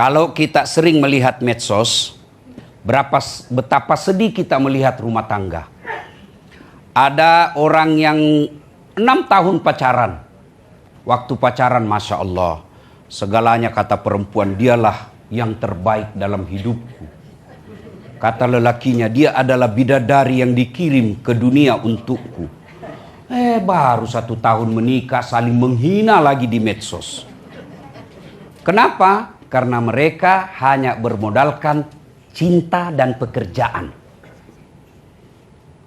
Kalau kita sering melihat medsos, betapa sedih kita melihat rumah tangga. Ada orang yang 6 tahun pacaran. Waktu pacaran, Masya Allah, segalanya kata perempuan, dialah yang terbaik dalam hidupku. Kata lelakinya, dia adalah bidadari yang dikirim ke dunia untukku. Baru 1 tahun menikah, saling menghina lagi di medsos. Kenapa? Karena mereka hanya bermodalkan cinta dan pekerjaan.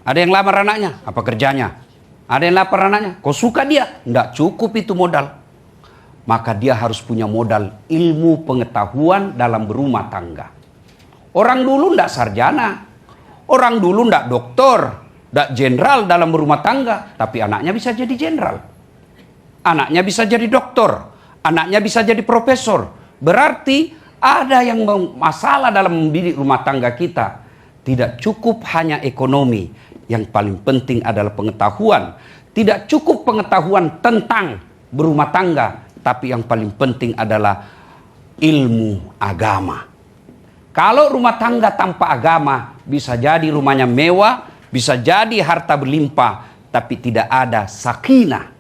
Ada yang lamar anaknya, apa kerjanya? Ada yang lamar anaknya, kau suka dia? Tidak cukup itu modal. Maka dia harus punya modal ilmu pengetahuan dalam berumah tangga. Orang dulu tidak sarjana, orang dulu tidak doktor, tidak jenderal dalam berumah tangga, tapi anaknya bisa jadi jenderal. Anaknya bisa jadi doktor, anaknya bisa jadi profesor. Berarti ada yang masalah dalam mendidik rumah tangga kita. Tidak cukup hanya ekonomi. Yang paling penting adalah pengetahuan. Tidak cukup pengetahuan tentang berumah tangga. Tapi yang paling penting adalah ilmu agama. Kalau rumah tangga tanpa agama, bisa jadi rumahnya mewah, bisa jadi harta berlimpah, tapi tidak ada sakinah.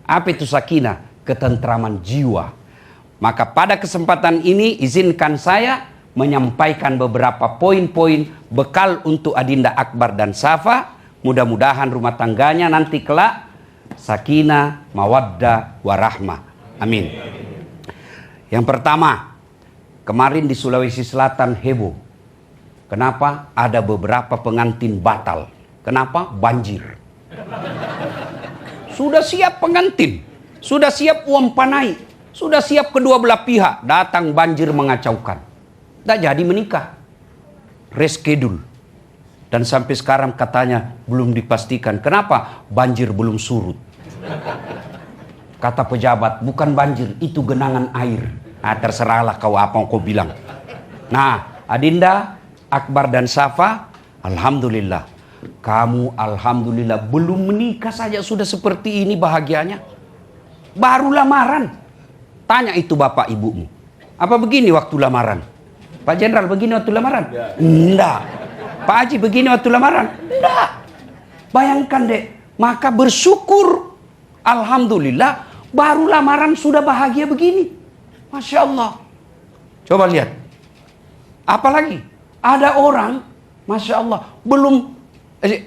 Apa itu sakinah? Ketentraman jiwa. Maka pada kesempatan ini izinkan saya menyampaikan beberapa poin-poin bekal untuk Adinda Akbar dan Safa. Mudah-mudahan rumah tangganya nanti kelak sakinah, mawaddah, warahmah. Amin. Yang pertama, kemarin di Sulawesi Selatan heboh. Kenapa? Ada beberapa pengantin batal. Kenapa? Banjir. Sudah siap pengantin, sudah siap uang panai, sudah siap kedua belah pihak, datang banjir mengacaukan. Tak jadi menikah. Reschedule. Dan sampai sekarang katanya belum dipastikan. Kenapa? Banjir belum surut. Kata pejabat, bukan banjir, itu genangan air. Terserahlah kau apa yang kau bilang. Nah, Adinda, Akbar dan Safa, alhamdulillah. Kamu alhamdulillah belum menikah saja sudah seperti ini bahagianya. Baru lamaran. Tanya itu bapak ibumu. Apa begini waktu lamaran? Pak Jenderal begini waktu lamaran? Enggak. Pak Haji begini waktu lamaran? Enggak. Bayangkan dek. Maka bersyukur. Alhamdulillah. Baru lamaran sudah bahagia begini. Masya Allah. Coba lihat. Apalagi. Ada orang. Masya Allah. Belum.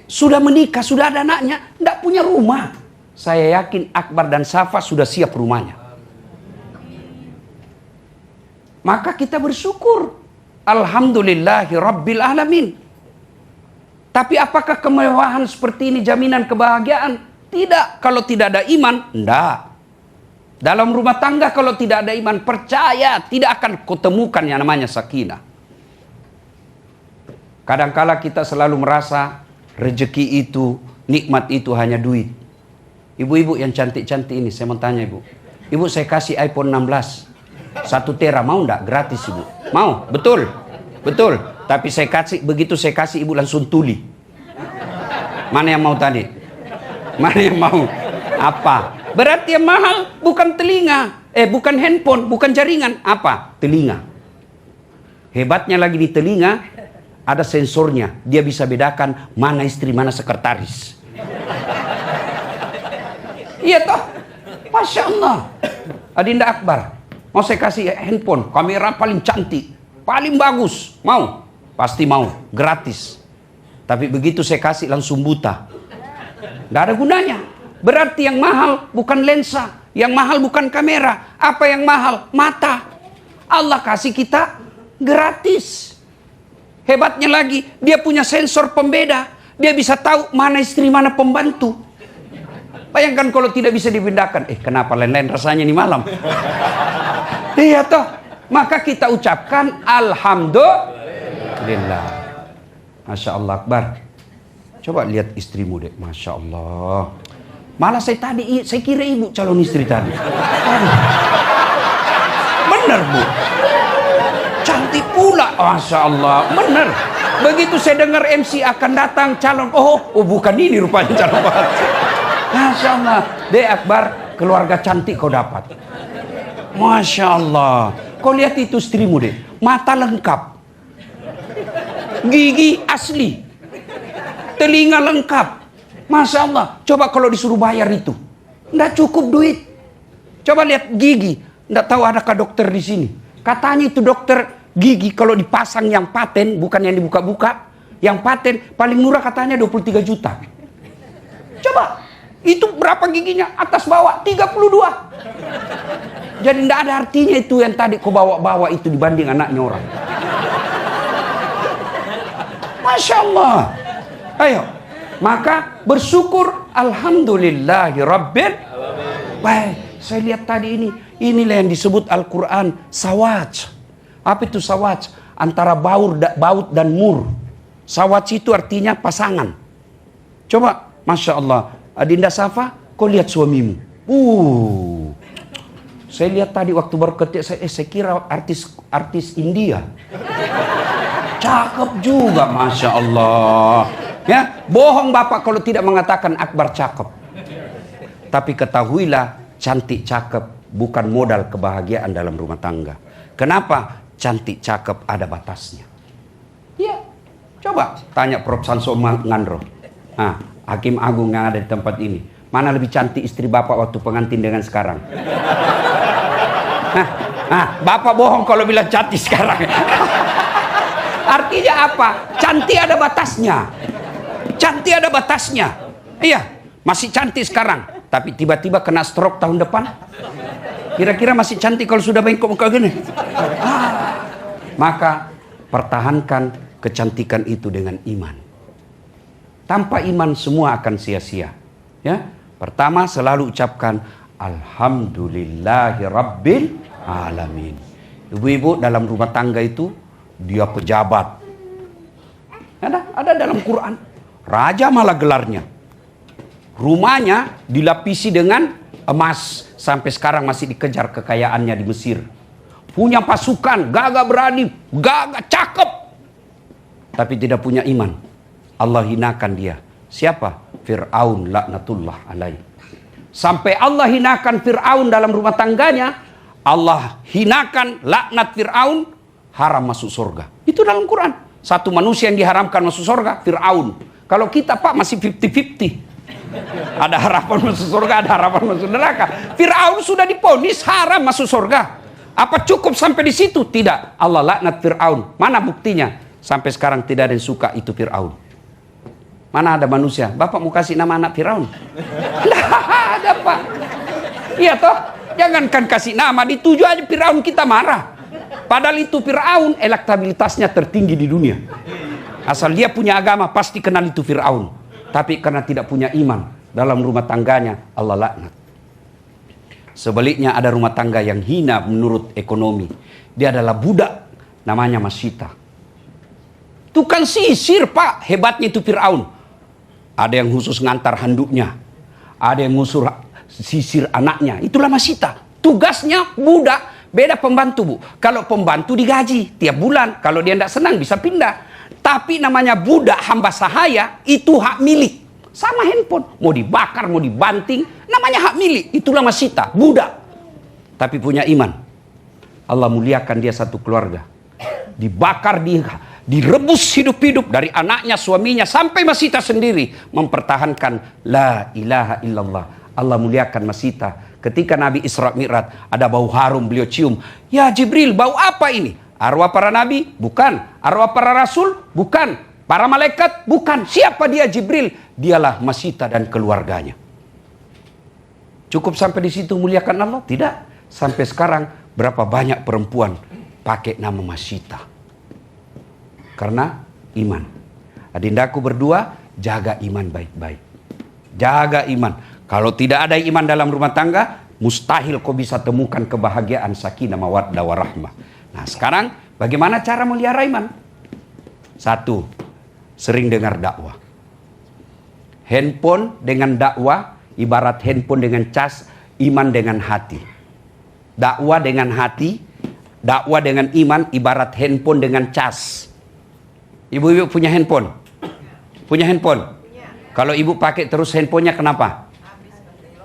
Sudah menikah. Sudah ada anaknya. Enggak punya rumah. Saya yakin Akbar dan Safa sudah siap rumahnya. Maka kita bersyukur. Alhamdulillahi Rabbil Alamin. Tapi apakah kemewahan seperti ini jaminan kebahagiaan? Tidak. Kalau tidak ada iman, tidak. Dalam rumah tangga kalau tidak ada iman, percaya tidak akan kutemukan yang namanya sakinah. Kadangkala kita selalu merasa rezeki itu, nikmat itu hanya duit. Ibu-ibu yang cantik-cantik ini, saya mau tanya ibu. Ibu, saya kasih iPhone 16. 1 tera mau enggak? Gratis ibu. Mau? Betul. Betul. Tapi saya kasih, begitu saya kasih ibu langsung tuli. Mana yang mau tadi? Mana yang mau? Apa? Berarti yang mahal bukan telinga. Bukan handphone, bukan jaringan. Apa? Telinga. Hebatnya lagi di telinga, ada sensornya. Dia bisa bedakan mana istri, mana sekretaris. Iya toh? Masya Allah. Adinda Akbar. Mau saya kasih handphone, kamera paling cantik, paling bagus. Mau? Pasti mau, gratis. Tapi begitu saya kasih langsung buta. Nggak ada gunanya. Berarti yang mahal bukan lensa, yang mahal bukan kamera. Apa yang mahal? Mata. Allah kasih kita gratis. Hebatnya lagi, dia punya sensor pembeda. Dia bisa tahu mana istri, mana pembantu. Bayangkan kalau tidak bisa dibedakan. Kenapa lain-lain rasanya ini malam? Iya toh. Maka kita ucapkan alhamdulillah. Masya Allah Akbar. Coba lihat istrimu dek. Masya Allah. Malah saya kira ibu calon istri tadi. Bener bu. Cantik pula. Masya Allah. Bener. Begitu saya dengar MC akan datang calon. Oh bukan ini rupanya calon. Masya Allah. Dek Akbar, keluarga cantik kau dapat. Masya Allah. kau lihat itu istrimu deh, mata lengkap, gigi asli, telinga lengkap, Masya Allah. Coba kalau disuruh bayar itu, nggak cukup duit. Coba lihat gigi, nggak tahu adakah dokter di sini. Katanya itu dokter gigi kalau dipasang yang paten, bukan yang dibuka-buka, yang paten paling murah katanya 23 juta. Coba, itu berapa giginya? Atas bawah 32. Jadi tidak ada artinya itu yang tadi kau bawa-bawa itu dibanding anaknya orang. Masya Allah. Ayo, maka bersyukur Alhamdulillahi Rabbil. Baik, saya lihat tadi inilah yang disebut Al-Quran sawaj. Apa itu sawaj? Antara baut dan mur. Sawaj itu artinya pasangan. Coba, Masya Allah. Adinda Safa, kau lihat suamimu. Saya lihat tadi waktu baru ketik, saya kira artis India. Cakep juga, Masya Allah. Ya, bohong bapak kalau tidak mengatakan Akbar cakep. Tapi ketahuilah, cantik cakep bukan modal kebahagiaan dalam rumah tangga. Kenapa? Cantik cakep ada batasnya. Ya, coba tanya Prof. Sanso Ngandro. Hakim Agung yang ada di tempat ini. Mana lebih cantik istri bapak waktu pengantin dengan sekarang? Bapak bohong kalau bilang cantik sekarang. Artinya apa? Cantik ada batasnya. Cantik ada batasnya. Iya, masih cantik sekarang. Tapi tiba-tiba kena stroke tahun depan. Kira-kira masih cantik kalau sudah bengkok muka gini. Maka pertahankan kecantikan itu dengan iman. Tanpa iman semua akan sia-sia. Ya, pertama selalu ucapkan Alhamdulillahi Rabbil Alamin. Ibu-ibu dalam rumah tangga itu dia pejabat. Ada dalam Quran. Raja malah gelarnya. Rumahnya dilapisi dengan emas. Sampai sekarang masih dikejar kekayaannya di Mesir. Punya pasukan, gagah berani, gagah cakep. Tapi tidak punya iman. Allah hinakan dia. Siapa? Fir'aun laknatullah alaih. Sampai Allah hinakan Fir'aun dalam rumah tangganya. Allah hinakan laknat Fir'aun, haram masuk surga. Itu dalam Quran. Satu manusia yang diharamkan masuk surga, Fir'aun. Kalau kita Pak masih 50-50. Ada harapan masuk surga, ada harapan masuk neraka. Fir'aun sudah diponis haram masuk surga. Apa cukup sampai di situ? Tidak. Allah laknat Fir'aun. Mana buktinya? Sampai sekarang tidak ada yang suka itu Fir'aun. Mana ada manusia? Bapak mau kasih nama anak Fir'aun? Tidak ada Pak. Iya toh? Jangankan kasih nama, dituju aja Fir'aun kita marah. Padahal itu Fir'aun elektabilitasnya tertinggi di dunia. Asal dia punya agama pasti kenal itu Fir'aun. Tapi karena tidak punya iman dalam rumah tangganya, Allah laknat. Sebaliknya ada rumah tangga yang hina menurut ekonomi. Dia adalah budak, namanya Masyita. Tukang sisir Pak, hebatnya itu Fir'aun. Ada yang khusus ngantar handuknya. Ada yang khusus sisir anaknya. Itulah Masyita. Tugasnya budak, beda pembantu Bu. Kalau pembantu digaji tiap bulan. Kalau dia tidak senang bisa pindah. Tapi namanya budak hamba sahaya itu hak milik. Sama handphone. Mau dibakar, mau dibanting. Namanya hak milik. Itulah Masyita. Budak. Tapi punya iman. Allah muliakan dia satu keluarga. Dibakar, direbus hidup-hidup dari anaknya, suaminya. Sampai Masyita sendiri. Mempertahankan La ilaha illallah. Allah muliakan Masyita. Ketika Nabi Isra Mi'raj. Ada bau harum beliau cium. Ya Jibril, bau apa ini? Arwah para nabi? Bukan. Arwah para rasul? Bukan. Para malaikat? Bukan. Siapa dia Jibril? Dialah Masyita dan keluarganya. Cukup sampai di situ muliakan Allah? Tidak. Sampai sekarang berapa banyak perempuan pakai nama Masyita. Karena iman. Adindaku berdua, jaga iman baik-baik. Jaga iman. Kalau tidak ada iman dalam rumah tangga, mustahil kau bisa temukan kebahagiaan sakinah mawaddah warahmah. Nah sekarang bagaimana cara melihara iman? Satu, sering dengar dakwah. Handphone dengan dakwah ibarat handphone dengan cas, iman dengan hati. Dakwah dengan hati, dakwah dengan iman ibarat handphone dengan cas. Ibu-ibu punya handphone? Punya handphone? Kalau ibu pakai terus handphonenya kenapa?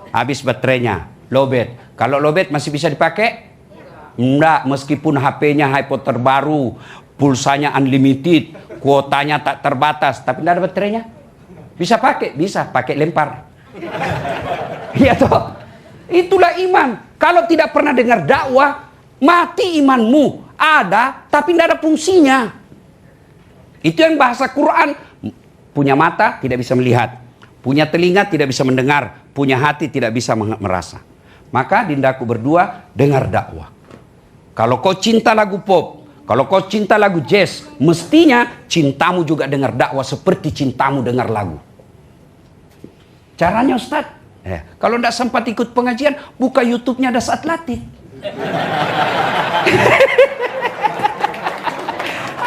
Habis baterainya, lowbat. Kalau lowbat masih bisa dipakai? Enggak, meskipun HP-nya iPhone terbaru, pulsanya unlimited, kuotanya tak terbatas, tapi enggak ada baterainya. Bisa pakai, bisa pakai lempar. Iya toh? Itulah iman. Kalau tidak pernah dengar dakwah, mati imanmu. Ada, tapi tidak ada fungsinya. Itu yang bahasa Quran. Punya mata, tidak bisa melihat. Punya telinga, tidak bisa mendengar. Punya hati, tidak bisa merasa. Maka dindaku berdua, dengar dakwah. Kalau kau cinta lagu pop, kalau kau cinta lagu jazz, mestinya cintamu juga dengar dakwah seperti cintamu dengar lagu. Caranya Ustaz, kalau tidak sempat ikut pengajian, buka YouTube-nya Das Atlatik.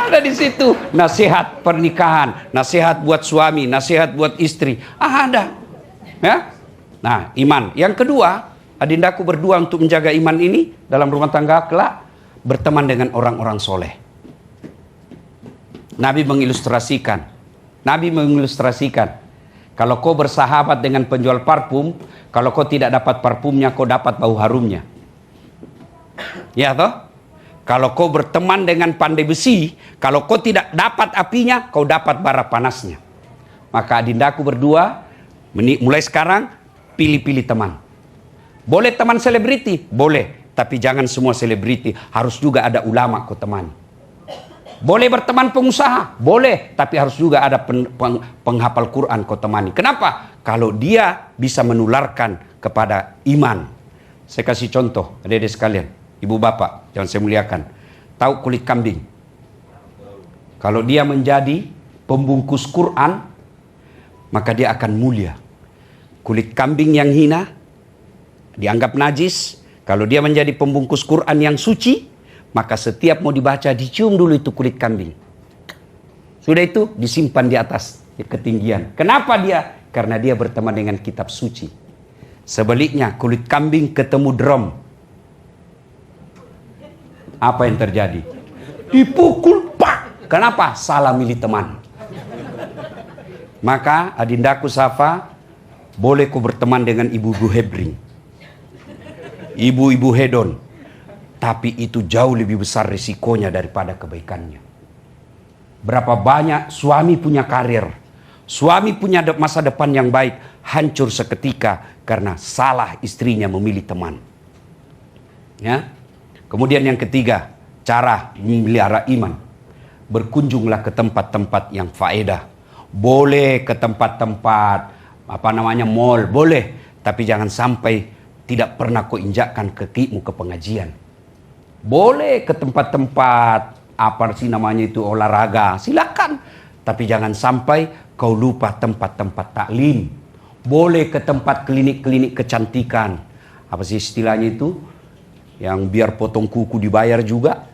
Ada di situ nasihat pernikahan, nasihat buat suami, nasihat buat istri. Ada. Ya? Nah, iman. Yang kedua, adindaku berdua untuk menjaga iman ini dalam rumah tangga kelak, berteman dengan orang-orang soleh. Nabi mengilustrasikan, kalau kau bersahabat dengan penjual parfum, kalau kau tidak dapat parfumnya, kau dapat bau harumnya. Ya toh? Kalau kau berteman dengan pandai besi, kalau kau tidak dapat apinya, kau dapat bara panasnya. Maka adindaku berdua, mulai sekarang, pilih-pilih teman. Boleh teman selebriti? Boleh. Tapi jangan semua selebriti. Harus juga ada ulama kau temani. Boleh berteman pengusaha? Boleh. Tapi harus juga ada penghafal Quran kau temani. Kenapa? Kalau dia bisa menularkan kepada iman. Saya kasih contoh, adik-adik sekalian. Ibu bapak, jangan saya muliakan. Tahu kulit kambing? Kalau dia menjadi pembungkus Quran, maka dia akan mulia. Kulit kambing yang hina, dianggap najis. Kalau dia menjadi pembungkus Quran yang suci, maka setiap mau dibaca, dicium dulu itu kulit kambing. Sudah itu, disimpan di atas ketinggian. Kenapa dia? Karena dia berteman dengan kitab suci. Sebaliknya, kulit kambing ketemu drum. Apa yang terjadi? Dipukul, pak. Kenapa? Salah milih teman. Maka adindaku Safa, boleh ku berteman dengan ibu-ibu hebring, ibu-ibu hedon, tapi itu jauh lebih besar risikonya daripada kebaikannya. Berapa banyak suami punya karir, suami punya masa depan yang baik, hancur seketika karena salah istrinya memilih teman. Ya. Kemudian yang ketiga, cara memelihara iman. Berkunjunglah ke tempat-tempat yang faedah. Boleh ke tempat-tempat, mall, boleh. Tapi jangan sampai tidak pernah kau injakkan kakimu ke pengajian. Boleh ke tempat-tempat, olahraga, silakan. Tapi jangan sampai kau lupa tempat-tempat taklim. Boleh ke tempat klinik-klinik kecantikan. Apa sih istilahnya itu? Yang biar potong kuku dibayar juga,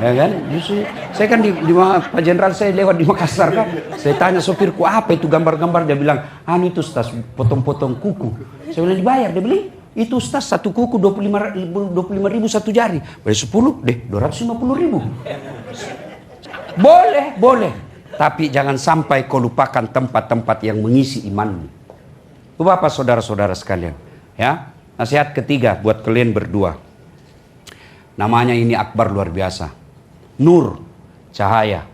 ya kan? Justru saya kan di Pak Jenderal, saya lewat di Makassar kan, saya tanya sopirku apa itu gambar-gambar, dia bilang itu Ustaz potong-potong kuku. Saya bilang dibayar, dia bilang itu Ustaz satu kuku 25.000 satu jari, boleh 10 deh 250.000. Boleh, tapi jangan sampai kau lupakan tempat-tempat yang mengisi imanmu. Bapak saudara-saudara sekalian, ya. Nasihat ketiga buat kalian berdua. Namanya ini akbar luar biasa. Nur, cahaya.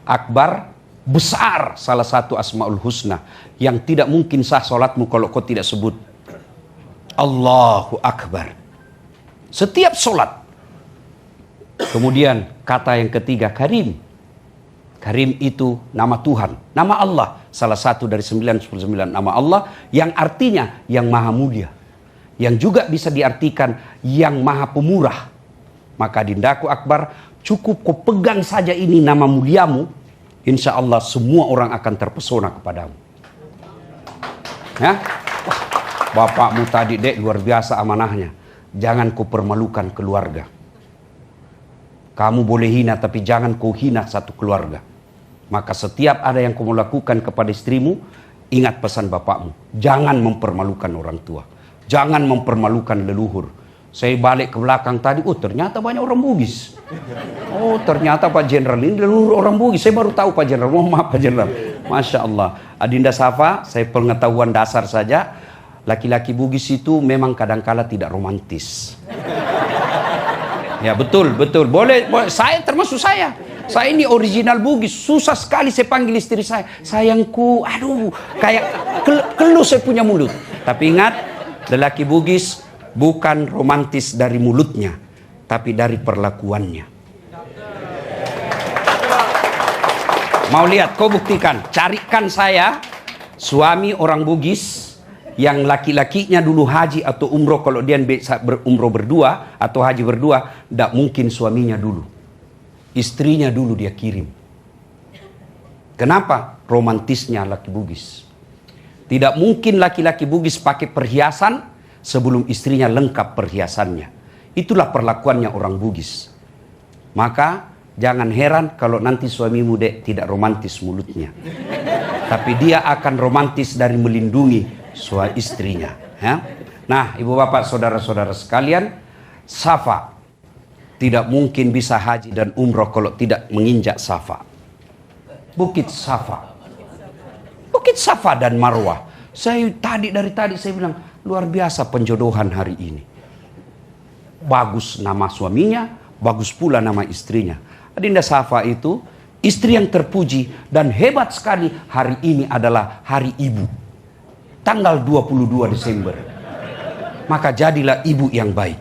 Akbar, besar, salah satu asmaul husna. Yang tidak mungkin sah solatmu kalau kau tidak sebut Allahu Akbar. Setiap solat. Kemudian kata yang ketiga, Karim. Karim itu nama Tuhan, nama Allah. Salah satu dari 99 nama Allah yang artinya yang maha mulia. Yang juga bisa diartikan yang maha pemurah. Maka dindaku akbar, cukup kau pegang saja ini nama muliamu, insya Allah semua orang akan terpesona kepadamu. Ya, bapakmu tadi dek luar biasa amanahnya. Jangan kau permalukan keluarga. Kamu boleh hina tapi jangan kau hina satu keluarga. Maka setiap ada yang kau lakukan kepada istrimu, ingat pesan bapakmu. Jangan mempermalukan orang tua. Jangan mempermalukan leluhur. Saya balik ke belakang tadi, ternyata banyak orang Bugis. Ternyata Pak Jenderal ini leluhur orang Bugis. Saya baru tahu Pak Jenderal. Mohon maaf Pak Jenderal. Masya Allah. Adinda Safa, saya pengetahuan dasar saja. Laki-laki Bugis itu memang kadangkala tidak romantis. Ya betul, betul. Boleh, boleh. Saya termasuk saya. Saya ini original Bugis. Susah sekali saya panggil istri saya. Sayangku, aduh. Kayak keluh saya punya mulut. Tapi ingat, lelaki Bugis bukan romantis dari mulutnya, tapi dari perlakuannya. Mau lihat, kau buktikan. Carikan saya suami orang Bugis yang laki-lakinya dulu haji atau umroh. Kalau dia berumroh berdua atau haji berdua, tidak mungkin suaminya dulu. Istrinya dulu dia kirim. Kenapa? Romantisnya laki Bugis. Tidak mungkin laki-laki Bugis pakai perhiasan sebelum istrinya lengkap perhiasannya. Itulah perlakuannya orang Bugis. Maka jangan heran kalau nanti suamimu tidak romantis mulutnya. Tapi dia akan romantis dari melindungi suami istrinya. Ya? Nah, ibu bapak, saudara-saudara sekalian, Safa tidak mungkin bisa haji dan umroh kalau tidak menginjak Safa. Bukit Safa. Bukit Safa dan Marwah. Dari tadi saya bilang, luar biasa penjodohan hari ini. Bagus nama suaminya, bagus pula nama istrinya. Adinda Safa itu istri yang terpuji dan hebat sekali. Hari ini adalah hari ibu. Tanggal 22 Desember. Maka jadilah ibu yang baik.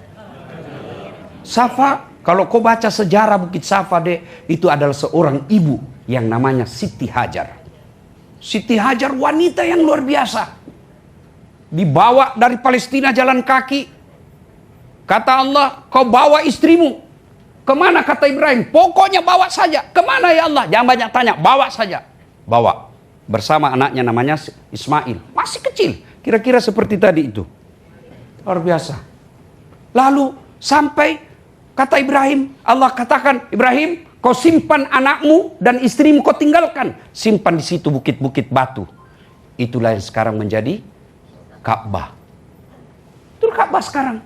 Safa, kalau kau baca sejarah Bukit Safa, itu adalah seorang ibu yang namanya Siti Hajar. Siti Hajar wanita yang luar biasa. Dibawa dari Palestina jalan kaki. Kata Allah, kau bawa istrimu. Kemana kata Ibrahim? Pokoknya bawa saja. Kemana ya Allah? Jangan banyak tanya, bawa saja. Bawa. Bersama anaknya namanya Ismail. Masih kecil. Kira-kira seperti tadi itu. Luar biasa. Lalu sampai kata Ibrahim. Allah katakan, Ibrahim, kau simpan anakmu dan istrimu kau tinggalkan. Simpan di situ bukit-bukit batu. Itulah yang sekarang menjadi Ka'bah. Itu Ka'bah sekarang.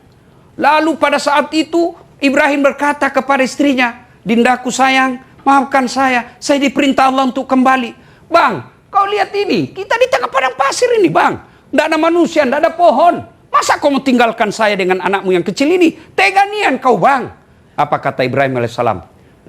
Lalu pada saat itu Ibrahim berkata kepada istrinya, Dindaku sayang, maafkan saya diperintah Allah untuk kembali. Bang, kau lihat ini, kita di tengah padang pasir ini bang. Tidak ada manusia, tidak ada pohon. Masa kau mau tinggalkan saya dengan anakmu yang kecil ini? Tega nian kau bang. Apa kata Ibrahim alaihissalam?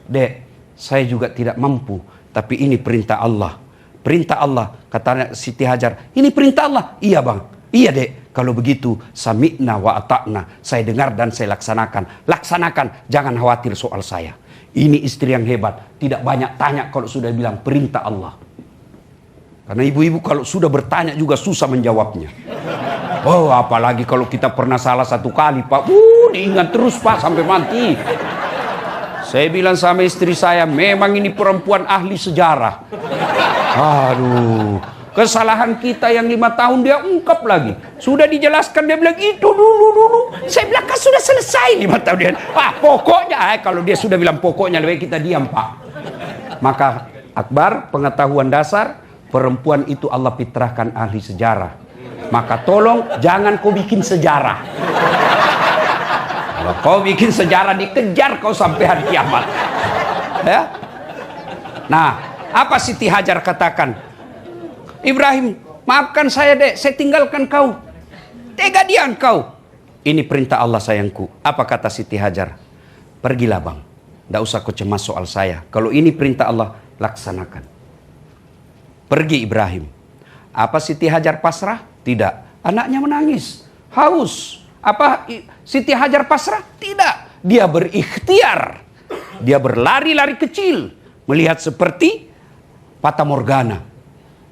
Dek, saya juga tidak mampu. Tapi ini perintah Allah. Perintah Allah, kata Siti Hajar. Ini perintah Allah. Iya bang, iya dek. Kalau begitu, sami'na wa ata'na. Saya dengar dan saya laksanakan. Laksanakan, jangan khawatir soal saya. Ini istri yang hebat. Tidak banyak tanya kalau sudah bilang perintah Allah. Karena ibu-ibu kalau sudah bertanya juga susah menjawabnya. Oh, apalagi kalau kita pernah salah satu kali, Pak. Diingat terus, Pak, sampai mati. Saya bilang sama istri saya, memang ini perempuan ahli sejarah. Aduh, kesalahan kita yang 5 tahun dia ungkap lagi. Sudah dijelaskan, dia bilang, itu dulu. Saya bilang, kan sudah selesai 5 tahun dia. Pokoknya, kalau dia sudah bilang pokoknya, lebih kita diam, Pak. Maka, Akbar, pengetahuan dasar, perempuan itu Allah fitrahkan ahli sejarah. Maka tolong jangan kau bikin sejarah. Kalau kau bikin sejarah dikejar kau sampai hari kiamat. Ya? Nah, apa Siti Hajar katakan? Ibrahim, maafkan saya dek, saya tinggalkan kau. Tega dia kau. Ini perintah Allah sayangku. Apa kata Siti Hajar? Pergilah bang. Tidak usah kau cemas soal saya. Kalau ini perintah Allah, laksanakan. Pergi Ibrahim. Apa Siti Hajar pasrah? Tidak. Anaknya menangis. Haus. Apa Siti Hajar pasrah? Tidak. Dia berikhtiar. Dia berlari-lari kecil. Melihat seperti Fata Morgana.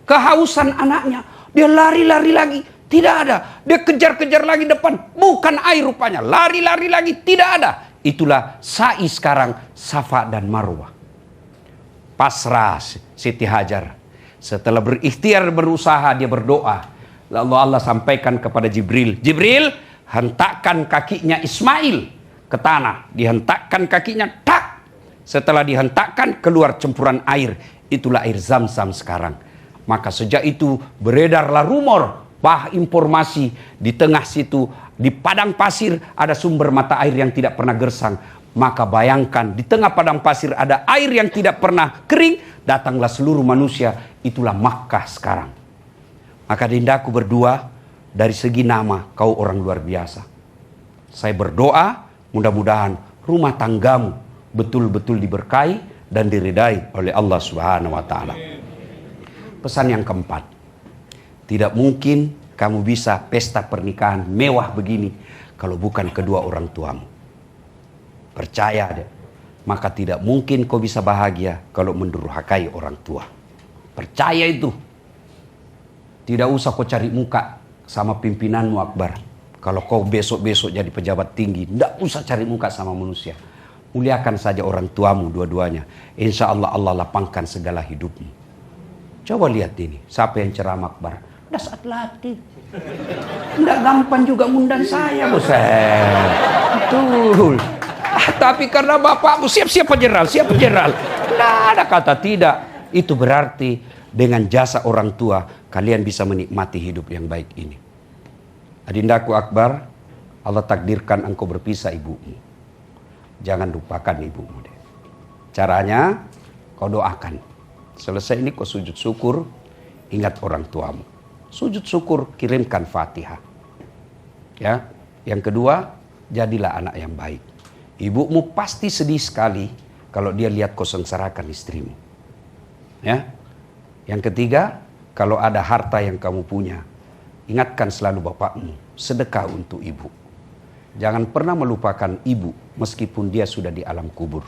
Kehausan anaknya. Dia lari-lari lagi. Tidak ada. Dia kejar-kejar lagi depan. Bukan air rupanya. Lari-lari lagi. Tidak ada. Itulah sa'i sekarang Safa dan Marwah. Pasrah Siti Hajar. Setelah berikhtiar berusaha dia berdoa. Lalu Allah sampaikan kepada Jibril. Jibril, hentakkan kakinya Ismail ke tanah. Dihentakkan kakinya, tak. Setelah dihentakkan keluar cempuran air. Itulah air Zam-Zam sekarang. Maka sejak itu beredarlah rumor. Informasi di tengah situ. Di padang pasir ada sumber mata air yang tidak pernah gersang. Maka bayangkan di tengah padang pasir ada air yang tidak pernah kering. Datanglah seluruh manusia. Itulah Makkah sekarang. Maka dindaku berdua, dari segi nama kau orang luar biasa. Saya berdoa mudah-mudahan rumah tanggamu betul-betul diberkahi dan diridai oleh Allah Subhanahu wa taala. Pesan yang keempat, tidak mungkin kamu bisa pesta pernikahan mewah begini kalau bukan kedua orang tuamu. Percaya deh, maka tidak mungkin kau bisa bahagia kalau mendurhakai orang tua. Percaya itu. Tidak usah kau cari muka sama pimpinanmu Akbar. Kalau kau besok-besok jadi pejabat tinggi, tidak usah cari muka sama manusia. Muliakan saja orang tuamu dua-duanya. Insya Allah Allah lapangkan segala hidupmu. Coba lihat ini, siapa yang ceramah Akbar? Udah saat latih. Tidak gampang juga ngundang saya, bos. Betul. Tapi karena bapakmu siap-siap jenderal, siap jenderal. Tidak ada kata tidak. Itu berarti dengan jasa orang tua kalian bisa menikmati hidup yang baik ini. Adindaku Akbar, Allah takdirkan engkau berpisah ibumu. Jangan lupakan ibumu deh. Caranya kau doakan. Selesai ini kau sujud syukur, ingat orang tuamu. Sujud syukur, kirimkan Fatihah. Ya. Yang kedua, jadilah anak yang baik. Ibumu pasti sedih sekali kalau dia lihat kau sengsarakan istrimu. Ya. Yang ketiga, kalau ada harta yang kamu punya, ingatkan selalu bapakmu, sedekah untuk ibu. Jangan pernah melupakan ibu meskipun dia sudah di alam kubur.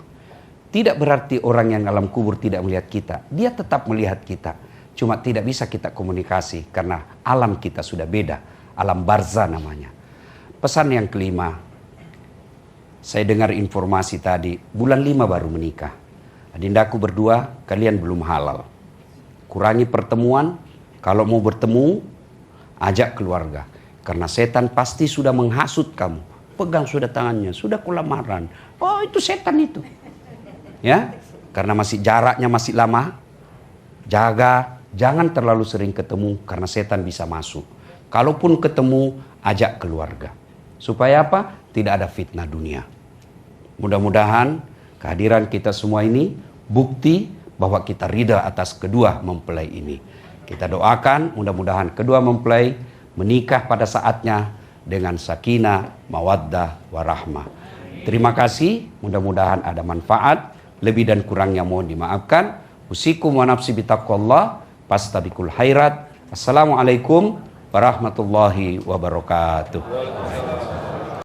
Tidak berarti orang yang alam kubur tidak melihat kita. Dia tetap melihat kita. Cuma tidak bisa kita komunikasi karena alam kita sudah beda. Alam barzah namanya. Pesan yang kelima, saya dengar informasi tadi, bulan 5 baru menikah. Adindaku berdua, kalian belum halal. Kurangi pertemuan, kalau mau bertemu, ajak keluarga. Karena setan pasti sudah menghasut kamu. Pegang sudah tangannya, sudah kulamaran. Oh itu setan itu. Ya, karena masih jaraknya masih lama. Jaga, jangan terlalu sering ketemu karena setan bisa masuk. Kalaupun ketemu, ajak keluarga. Supaya apa? Tidak ada fitnah dunia. Mudah-mudahan kehadiran kita semua ini bukti bahwa kita ridha atas kedua mempelai ini. Kita doakan mudah-mudahan kedua mempelai menikah pada saatnya dengan sakinah, mawaddah, warahmah. Terima kasih, mudah-mudahan ada manfaat. Lebih dan kurangnya mohon dimaafkan. Usikum wa nafsi bitaqwallah, fastabiqul khairat. Assalamualaikum warahmatullahi wabarakatuh.